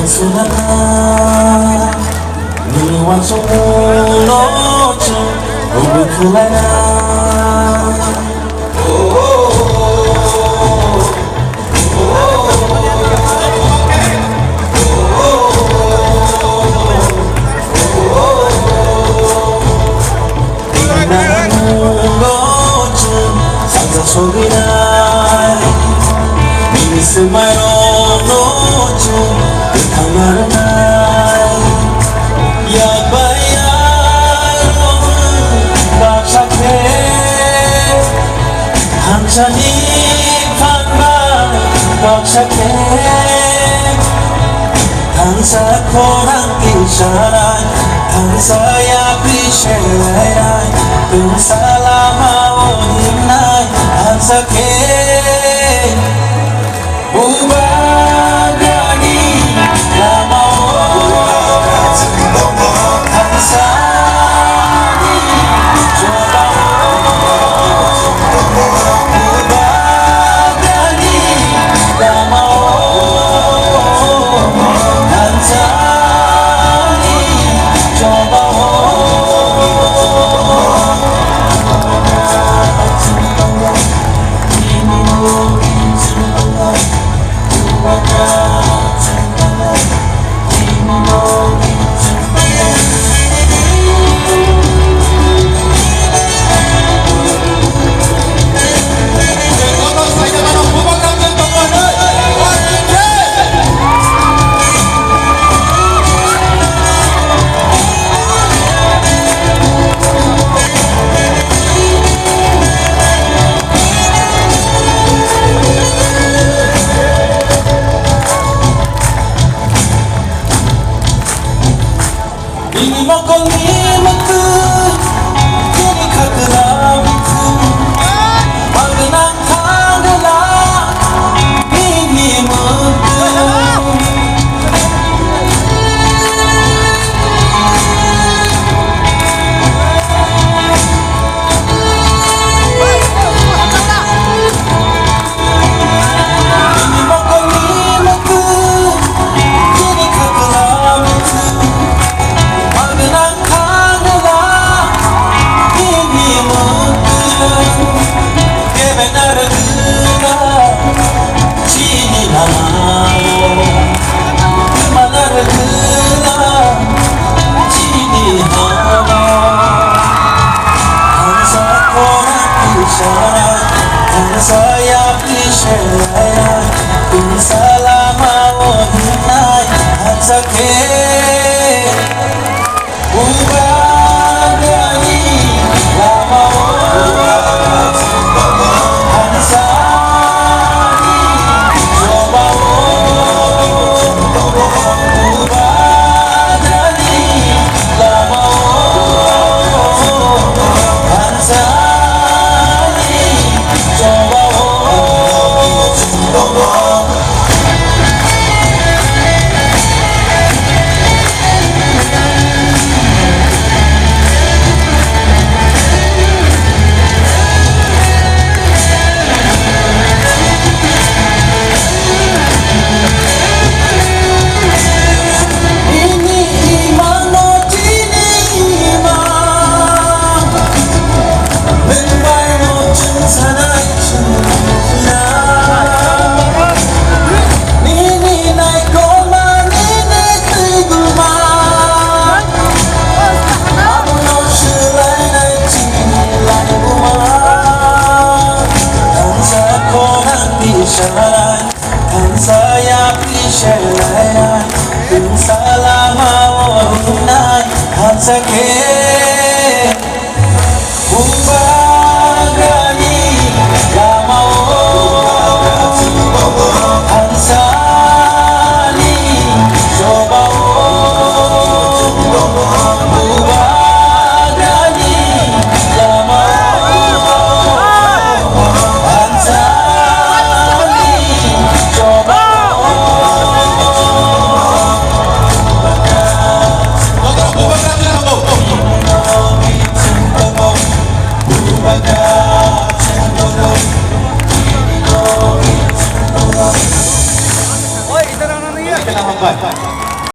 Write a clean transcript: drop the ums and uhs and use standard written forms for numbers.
Sunana Ni waso noche Ubukulana Sobirai Mimi semayo noche Tangaranai Ya bayaro Bakshake Hanchani Panba Bakshake Tansa korang isyarat Tansa ya bisharai Tansa lama odinai Tansa ke Ubagani lama Tansa ni coba Ubagani lama Tansa ni coba Ini makan ni makan, ini kagak makan. Makan kagak, ini makan. Ini makan ni makan, ini kagak makan. Saya pisah, selama odinai hansake, ubagani lama hansani coba ubagani lama hansani coba saya pisah, selama odinai hansake, ubagani lama hansani coba ubagani lama hansani coba Oi, kita nak nanya.